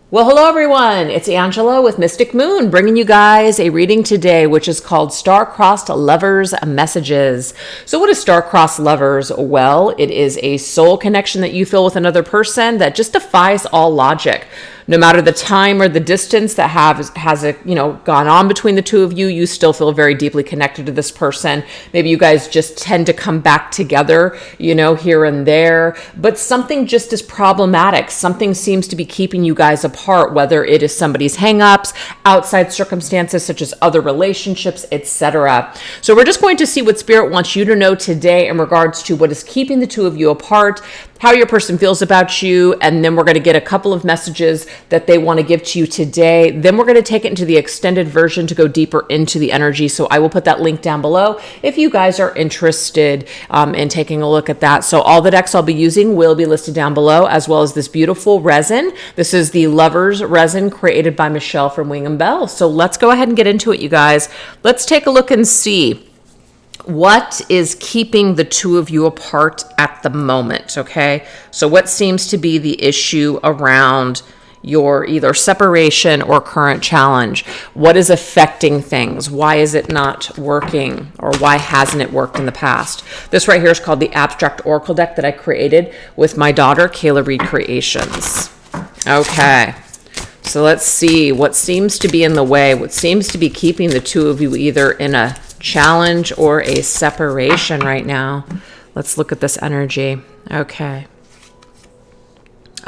Well, hello everyone. It's Angela with Mystic Moon, bringing you guys a reading today, which is called Star-Crossed Lovers Messages. So what is Star-Crossed Lovers? Well, it is a soul connection that you feel with another person that just defies all logic. No matter the time or the distance that has gone on between the two of you, you still feel very deeply connected to this person. Maybe you guys just tend to come back together, here and there, but something just is problematic. Something seems to be keeping you guys apart, whether it is somebody's hangups, outside circumstances such as other relationships, etc. So we're just going to see what Spirit wants you to know today in regards to what is keeping the two of you apart, how your person feels about you, and then we're going to get a couple of messages that they want to give to you today. Then we're going to take it into the extended version to go deeper into the energy. So I will put that link down below if you guys are interested in taking a look at that. So all the decks I'll be using will be listed down below, as well as this beautiful resin. This is the Lovers resin created by Michelle from Wing & Bell. So let's go ahead and get into it, you guys. Let's take a look and see what is keeping the two of you apart at the moment, okay? So what seems to be the issue around your either separation or current challenge? What is affecting things? Why is it not working, or why hasn't it worked in the past? This right here is called the Abstract Oracle deck that I created with my daughter, Kayla Reed Creations. Okay. So let's see what seems to be in the way, what seems to be keeping the two of you either in a challenge or a separation right now. Let's look at this energy.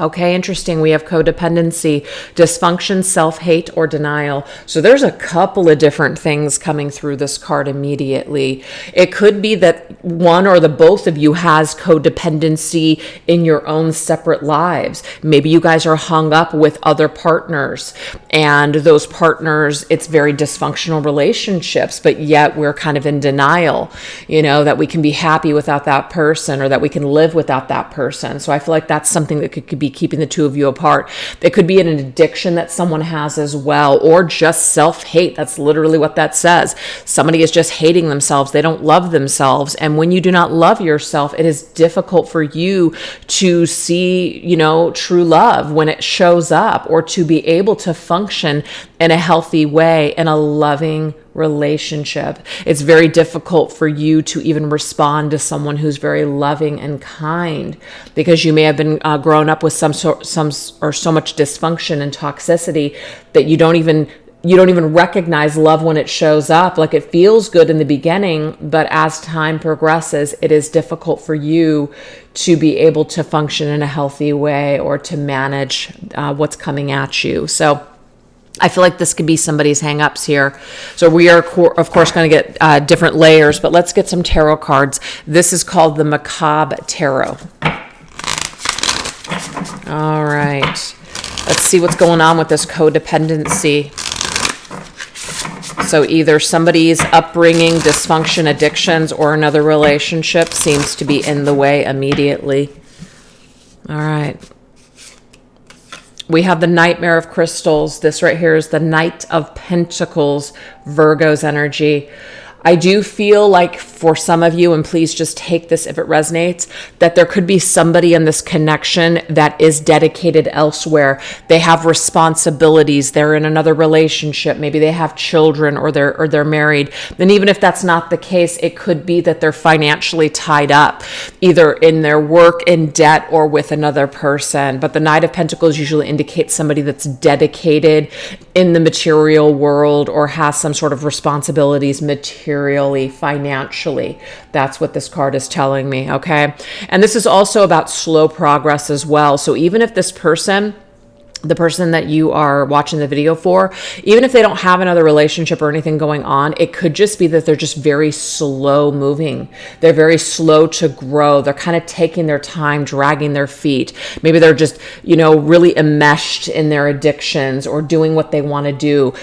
Okay, interesting. We have codependency, dysfunction, self-hate, or denial. So there's a couple of different things coming through this card immediately. It could be that one or the both of you has codependency in your own separate lives. Maybe you guys are hung up with other partners, and those partners, it's very dysfunctional relationships, but yet we're kind of in denial, that we can be happy without that person, or that we can live without that person. So I feel like that's something that could be keeping the two of you apart. It could be an addiction that someone has as well, or just self-hate. That's literally what that says. Somebody is just hating themselves. They don't love themselves. And when you do not love yourself, it is difficult for you to see, true love when it shows up, or to be able to function in a healthy way, in a loving relationship. It's very difficult for you to even respond to someone who's very loving and kind, because you may have been grown up with so much dysfunction and toxicity that you don't even recognize love when it shows up. Like, it feels good in the beginning, but as time progresses, it is difficult for you to be able to function in a healthy way, or to manage what's coming at you. So I feel like this could be somebody's hang-ups here. So we are, of course, going to get different layers, but let's get some tarot cards. This is called the Macabre Tarot. All right. Let's see what's going on with this codependency. So either somebody's upbringing, dysfunction, addictions, or another relationship seems to be in the way immediately. All right. We have the Nightmare of Crystals. This right here is the Knight of Pentacles, Virgo's energy. I do feel like for some of you, and please just take this if it resonates, that there could be somebody in this connection that is dedicated elsewhere. They have responsibilities. They're in another relationship. Maybe they have children, or they're married. Then even if that's not the case, it could be that they're financially tied up, either in their work, in debt, or with another person. But the Knight of Pentacles usually indicates somebody that's dedicated in the material world, or has some sort of responsibilities materially, financially. That's what this card is telling me, okay? And this is also about slow progress as well. So even if this person, the person that you are watching the video for, even if they don't have another relationship or anything going on, it could just be that they're just very slow moving. They're very slow to grow. They're kind of taking their time, dragging their feet. Maybe they're just, really enmeshed in their addictions, or doing what they want to do,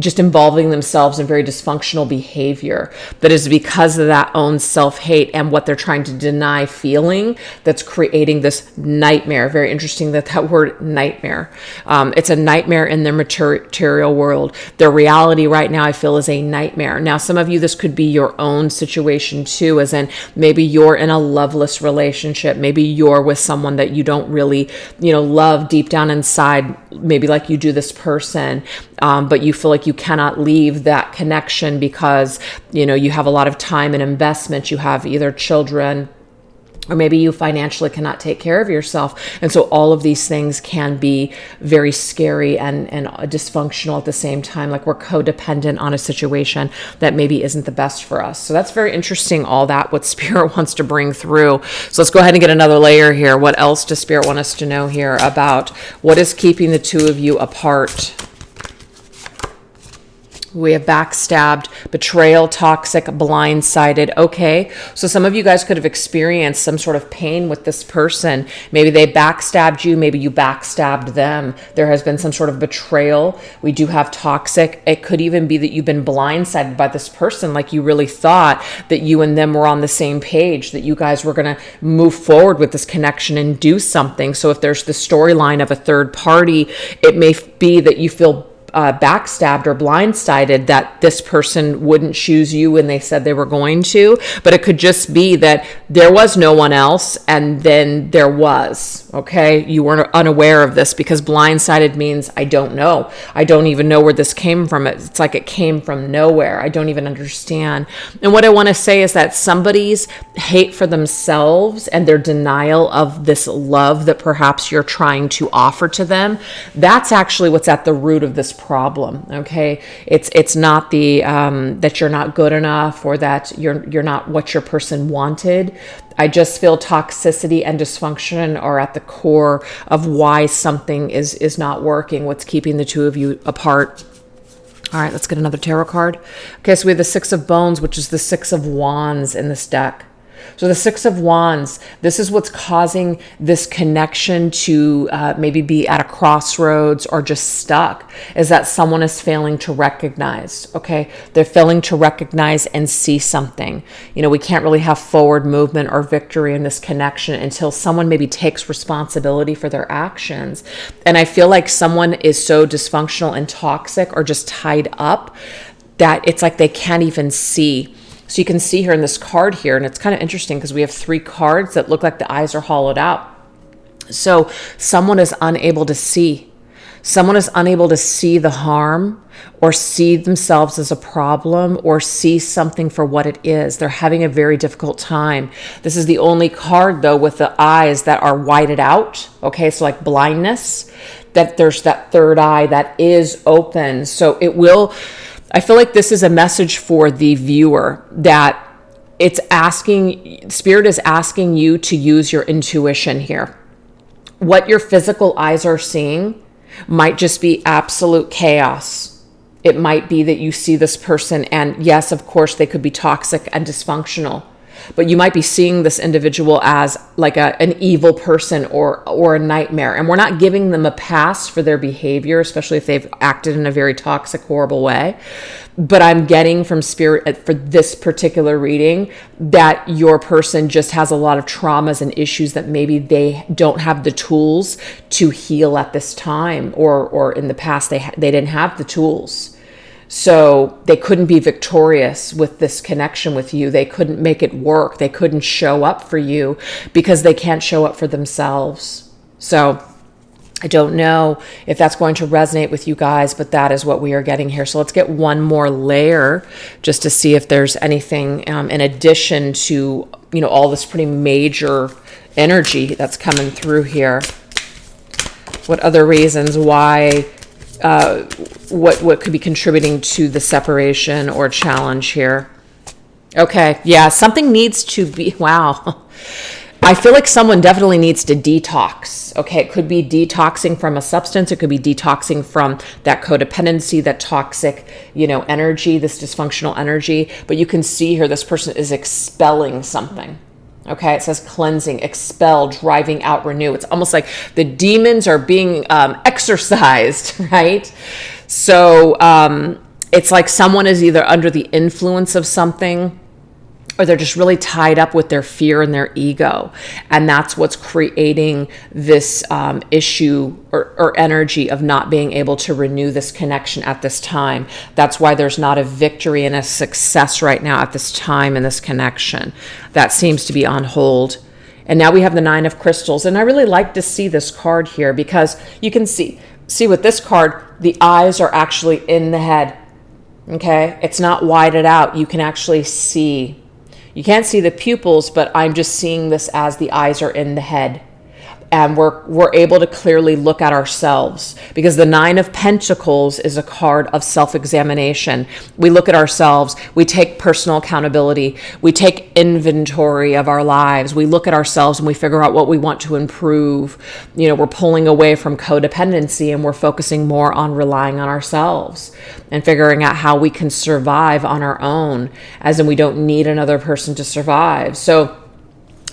just involving themselves in very dysfunctional behavior. That is because of that own self-hate and what they're trying to deny feeling, that's creating this nightmare. Very interesting that word nightmare. It's a nightmare in their material world. Their reality right now, I feel, is a nightmare. Now, some of you, this could be your own situation too, as in maybe you're in a loveless relationship. Maybe you're with someone that you don't really, love deep down inside, maybe like you do this person, but you feel like you cannot leave that connection because, you have a lot of time and investment. You have either children, or maybe you financially cannot take care of yourself. And so all of these things can be very scary and dysfunctional at the same time. Like we're codependent on a situation that maybe isn't the best for us. So that's very interesting, all that, what Spirit wants to bring through. So let's go ahead and get another layer here. What else does Spirit want us to know here about what is keeping the two of you apart? We have backstabbed, betrayal, toxic, blindsided. Okay, so some of you guys could have experienced some sort of pain with this person. Maybe they backstabbed you. Maybe you backstabbed them. There has been some sort of betrayal. We do have toxic. It could even be that you've been blindsided by this person, like you really thought that you and them were on the same page, that you guys were going to move forward with this connection and do something. So if there's the storyline of a third party, it may be that you feel backstabbed or blindsided that this person wouldn't choose you when they said they were going to, but it could just be that there was no one else and then there was, okay? You weren't unaware of this, because blindsided means I don't know. I don't even know where this came from. It's like it came from nowhere. I don't even understand. And what I want to say is that somebody's hate for themselves and their denial of this love that perhaps you're trying to offer to them, that's actually what's at the root of this problem. Okay, it's not the that you're not good enough or that you're not what your person wanted. I just feel toxicity and dysfunction are at the core of why something is not working. What's keeping the two of you apart? All right, let's get another tarot card. Okay, so we have the Six of Bones, which is the Six of Wands in this deck. So the Six of Wands, this is what's causing this connection to maybe be at a crossroads or just stuck, is that someone is failing to recognize, okay? They're failing to recognize and see something. We can't really have forward movement or victory in this connection until someone maybe takes responsibility for their actions. And I feel like someone is so dysfunctional and toxic or just tied up that it's like they can't even see. So you can see here in this card here, and it's kind of interesting because we have 3 cards that look like the eyes are hollowed out. So someone is unable to see. Someone is unable to see the harm or see themselves as a problem or see something for what it is. They're having a very difficult time. This is the only card, though, with the eyes that are whited out. Okay, so like blindness, that there's that third eye that is open. So it will... I feel like this is a message for the viewer that Spirit is asking you to use your intuition here. What your physical eyes are seeing might just be absolute chaos. It might be that you see this person and yes, of course, they could be toxic and dysfunctional, but you might be seeing this individual as like an evil person or a nightmare. And we're not giving them a pass for their behavior, especially if they've acted in a very toxic, horrible way. But I'm getting from Spirit for this particular reading that your person just has a lot of traumas and issues that maybe they don't have the tools to heal at this time, or in the past they didn't have the tools. So they couldn't be victorious with this connection with you. They couldn't make it work. They couldn't show up for you because they can't show up for themselves. So I don't know if that's going to resonate with you guys, but that is what we are getting here. So let's get one more layer just to see if there's anything in addition to, all this pretty major energy that's coming through here. What other reasons why... what could be contributing to the separation or challenge here? Okay, yeah, something needs to be, wow. I feel like someone definitely needs to detox. Okay, it could be detoxing from a substance. It could be detoxing from that codependency, that toxic, energy, this dysfunctional energy. But you can see here, this person is expelling something. Okay, it says cleansing, expel, driving out, renew. It's almost like the demons are being exorcised, right? So it's like someone is either under the influence of something or they're just really tied up with their fear and their ego. And that's what's creating this issue or energy of not being able to renew this connection at this time. That's why there's not a victory and a success right now at this time in this connection. That seems to be on hold. And now we have the Nine of Crystals. And I really like to see this card here because you can see with this card, the eyes are actually in the head. Okay? It's not widened out. You can actually see. You can't see the pupils, but I'm just seeing this as the eyes are in the head. And we're able to clearly look at ourselves, because the Nine of Pentacles is a card of self-examination. We look at ourselves, we take personal accountability, we take inventory of our lives, we look at ourselves and we figure out what we want to improve. You know, we're pulling away from codependency and we're focusing more on relying on ourselves and figuring out how we can survive on our own, as in we don't need another person to survive. So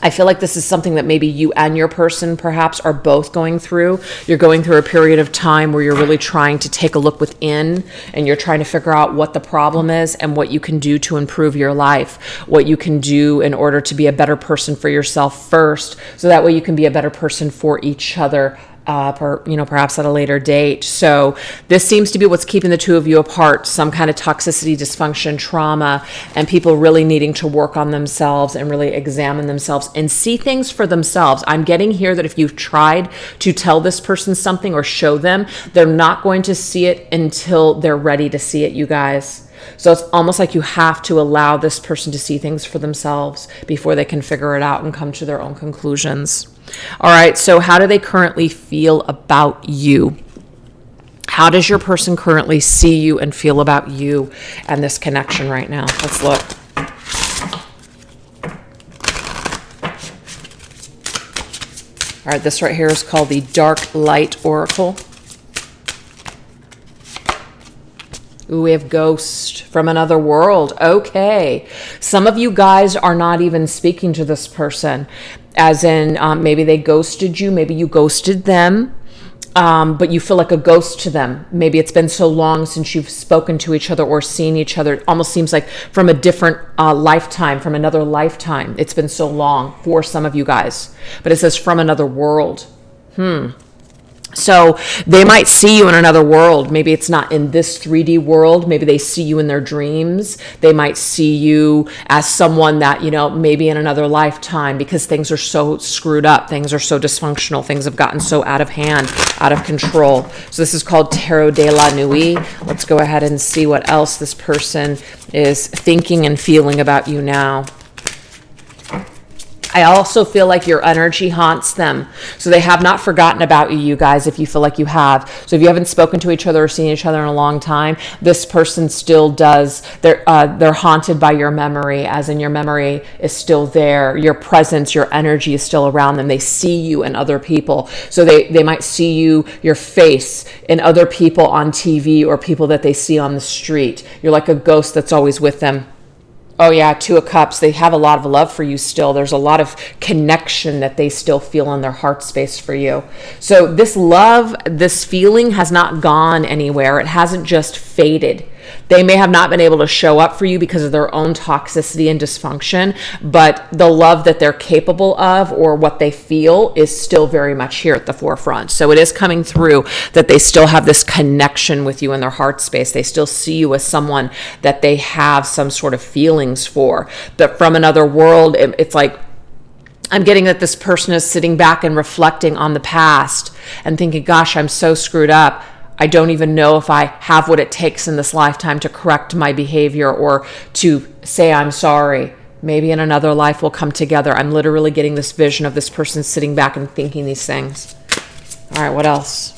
I feel like this is something that maybe you and your person perhaps are both going through. You're going through a period of time where you're really trying to take a look within, and you're trying to figure out what the problem is and what you can do to improve your life, what you can do in order to be a better person for yourself first, so that way you can be a better person for each other perhaps at a later date. So this seems to be what's keeping the two of you apart, some kind of toxicity, dysfunction, trauma, and people really needing to work on themselves and really examine themselves and see things for themselves. I'm getting here that if you've tried to tell this person something or show them, they're not going to see it until they're ready to see it, you guys. So it's almost like you have to allow this person to see things for themselves before they can figure it out and come to their own conclusions. All right, so how do they currently feel about you? How does your person currently see you and feel about you and this connection right now? Let's look. All right, this right here is called the Dark Light Oracle. Ooh, we have Ghost from another world. Okay. Some of you guys are not even speaking to this person, as in maybe they ghosted you, maybe you ghosted them, but you feel like a ghost to them. Maybe it's been so long since you've spoken to each other or seen each other. It almost seems like from a different lifetime, from another lifetime. It's been so long for some of you guys. But it says from another world. So they might see you in another world. Maybe it's not in this 3D world. Maybe they see you in their dreams. They might see you as someone that, maybe in another lifetime, because things are so screwed up. Things are so dysfunctional. Things have gotten so out of hand, out of control. So this is called Tarot de la Nuit. Let's go ahead and see what else this person is thinking and feeling about you now. I also feel like your energy haunts them. So they have not forgotten about you, you guys, if you feel like you have. So if you haven't spoken to each other or seen each other in a long time, this person still does. They're haunted by your memory, as in your memory is still there. Your presence, your energy is still around them. They see you in other people. So they might see you, your face, in other people on TV or people that they see on the street. You're like a ghost that's always with them. Oh yeah, Two of Cups. They have a lot of love for you still. There's a lot of connection that they still feel in their heart space for you. So this love, this feeling has not gone anywhere. It hasn't just faded. They may have not been able to show up for you because of their own toxicity and dysfunction, but the love that they're capable of or what they feel is still very much here at the forefront. So it is coming through that they still have this connection with you in their heart space. They still see you as someone that they have some sort of feelings for. But from another world, it's like, I'm getting that this person is sitting back and reflecting on the past and thinking, gosh, I'm so screwed up. I don't even know if I have what it takes in this lifetime to correct my behavior or to say I'm sorry. Maybe in another life we'll come together. I'm literally getting this vision of this person sitting back and thinking these things. All right, what else?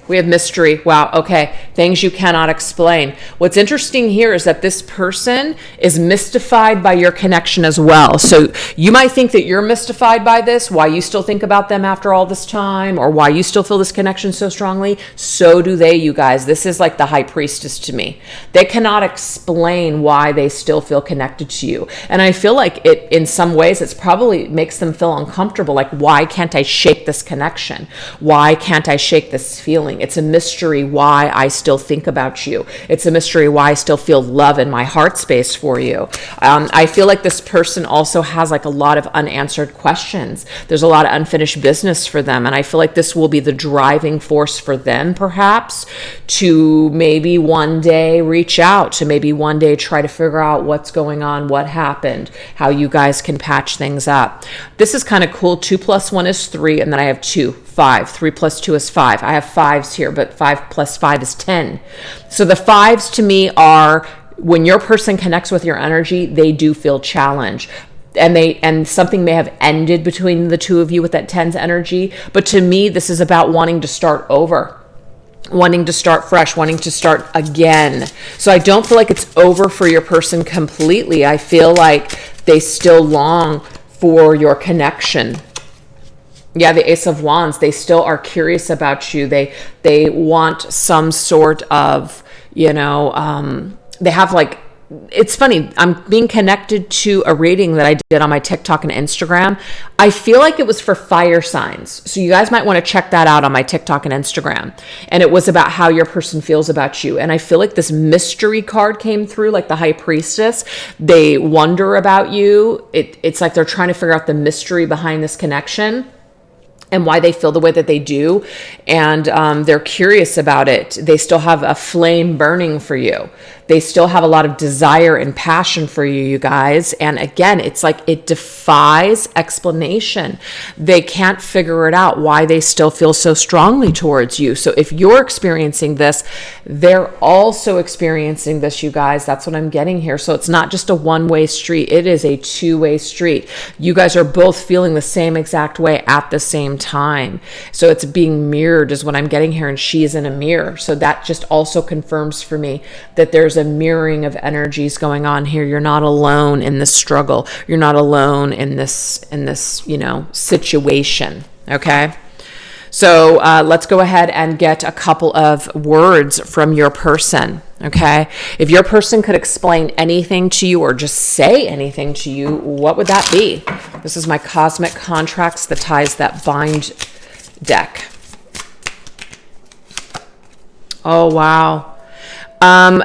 We have mystery. Wow. Okay. Things you cannot explain. What's interesting here is that this person is mystified by your connection as well. So you might think that you're mystified by this, why you still think about them after all this time, or why you still feel this connection so strongly. So do they, you guys. This is like the high priestess to me. They cannot explain why they still feel connected to you. And I feel like it, in some ways, it's probably makes them feel uncomfortable. Like, why can't I shake this connection? Why can't I shake this feeling? It's a mystery why I still think about you. It's a mystery why I still feel love in my heart space for you. I feel like this person also has like a lot of unanswered questions. There's a lot of unfinished business for them. And I feel like this will be the driving force for them, perhaps, to maybe one day reach out, to maybe one day try to figure out what's going on, what happened, how you guys can patch things up. This is kind of cool. 2 + 1 is 3, and then I have 2, 5. 3 + 2 is 5. I have 5s here, but 5 + 5 is 10. So the 5s to me are, when your person connects with your energy, they do feel challenged. And something may have ended between the two of you with that 10's energy. But to me, this is about wanting to start over, wanting to start fresh, wanting to start again. So I don't feel like it's over for your person completely. I feel like they still long for your connection. Yeah, the Ace of Wands, they still are curious about you. They want some sort of, they have like, it's funny, I'm being connected to a reading that I did on my TikTok and Instagram. I feel like it was for fire signs. So you guys might want to check that out on my TikTok and Instagram. And it was about how your person feels about you. And I feel like this mystery card came through, like the High Priestess. They wonder about you. It's like they're trying to figure out the mystery behind this connection and why they feel the way that they do. And they're curious about it. They still have a flame burning for you. They still have a lot of desire and passion for you, you guys. And again, it's like it defies explanation. They can't figure it out why they still feel so strongly towards you. So if you're experiencing this, they're also experiencing this, you guys. That's what I'm getting here. So it's not just a one-way street. It is a two-way street. You guys are both feeling the same exact way at the same time. So it's being mirrored is what I'm getting here. And she is in a mirror. So that just also confirms for me that there's a mirroring of energies going on here. You're not alone in this struggle. You're not alone in this, situation. Okay. So let's go ahead and get a couple of words from your person. Okay. If your person could explain anything to you or just say anything to you, what would that be? This is my Cosmic Contracts, the Ties That Bind deck. Oh, wow.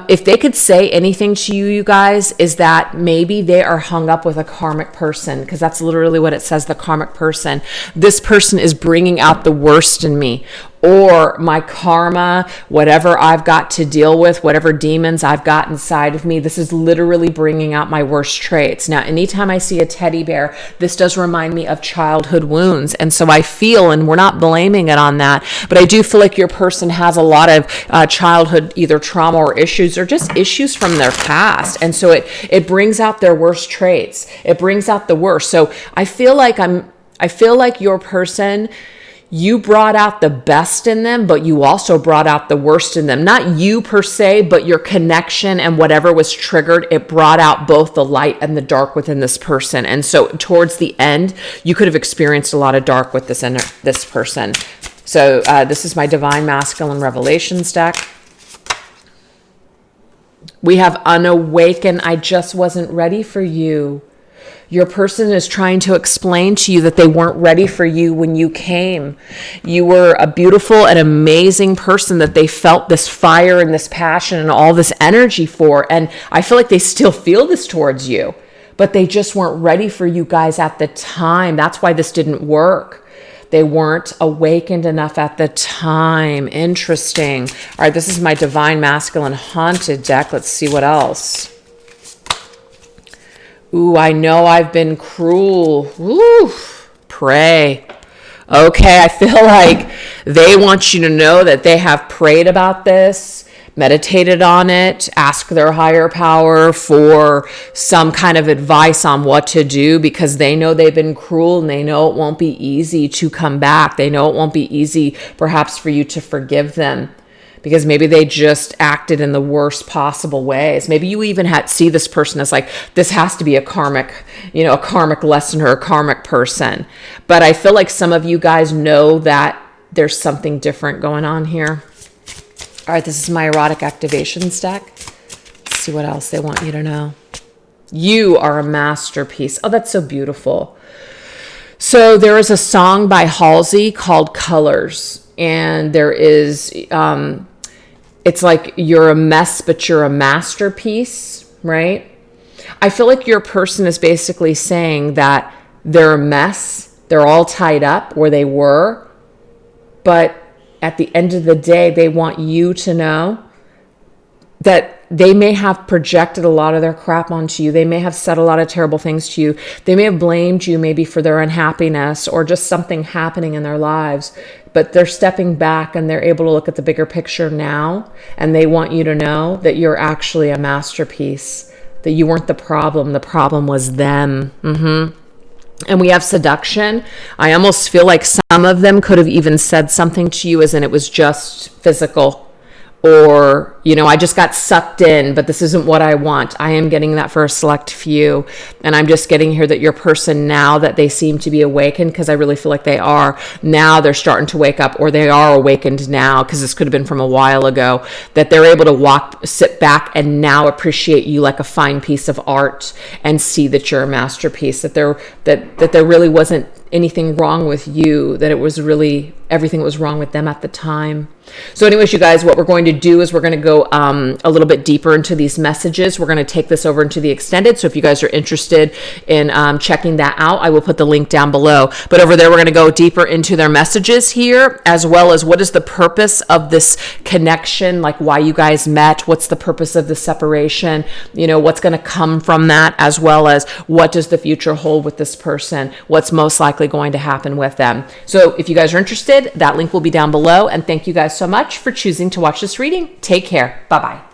If they could say anything to you, you guys, is that maybe they are hung up with a karmic person, because that's literally what it says, the karmic person. This person is bringing out the worst in me, or my karma, whatever I've got to deal with, whatever demons I've got inside of me. This is literally bringing out my worst traits. Now, anytime I see a teddy bear, this does remind me of childhood wounds. And so I feel, and we're not blaming it on that, but I do feel like your person has a lot of childhood, either trauma or issues, or just issues from their past. And so it brings out their worst traits. It brings out the worst. So I feel like your person, you brought out the best in them, but you also brought out the worst in them. Not you per se, but your connection and whatever was triggered, it brought out both the light and the dark within this person. And so towards the end, you could have experienced a lot of dark with this person. So this is my Divine Masculine Revelations deck. We have Unawaken. I just wasn't ready for you. Your person is trying to explain to you that they weren't ready for you when you came. You were a beautiful and amazing person that they felt this fire and this passion and all this energy for. And I feel like they still feel this towards you, but they just weren't ready for you guys at the time. That's why this didn't work. They weren't awakened enough at the time. Interesting. All right, this is my Divine Masculine Haunted deck. Let's see what else. Ooh, I know I've been cruel. Ooh, pray. Okay, I feel like they want you to know that they have prayed about this, meditated on it, asked their higher power for some kind of advice on what to do, because they know they've been cruel and they know it won't be easy to come back. They know it won't be easy perhaps for you to forgive them, because maybe they just acted in the worst possible ways. Maybe you even see this person as like, this has to be a karmic lesson or a karmic person. But I feel like some of you guys know that there's something different going on here. All right, this is my Erotic Activations deck. Let's see what else they want you to know. You are a masterpiece. Oh, that's so beautiful. So there is a song by Halsey called Colors. And there is, it's like you're a mess, but you're a masterpiece, right? I feel like your person is basically saying that they're a mess. They're all tied up where they were. But at the end of the day, they want you to know that they may have projected a lot of their crap onto you. They may have said a lot of terrible things to you. They may have blamed you maybe for their unhappiness or just something happening in their lives. But they're stepping back and they're able to look at the bigger picture now. And they want you to know that you're actually a masterpiece, that you weren't the problem. The problem was them. And we have seduction. I almost feel like some of them could have even said something to you as in it was just physical. Or, I just got sucked in, but this isn't what I want. I am getting that for a select few. And I'm just getting here that your person, now that they seem to be awakened, because I really feel like they are, now they're starting to wake up, or they are awakened now, because this could have been from a while ago, that they're able to sit back and now appreciate you like a fine piece of art and see that you're a masterpiece, that there really wasn't anything wrong with you, that it was really everything was wrong with them at the time. So anyways, you guys, what we're going to do is we're going to go a little bit deeper into these messages. We're going to take this over into the extended. So if you guys are interested in checking that out, I will put the link down below. But over there, we're going to go deeper into their messages here, as well as what is the purpose of this connection, like why you guys met, what's the purpose of the separation, what's going to come from that, as well as what does the future hold with this person, what's most likely going to happen with them. So if you guys are interested, that link will be down below. And thank you guys so much for choosing to watch this reading. Take care. Bye-bye.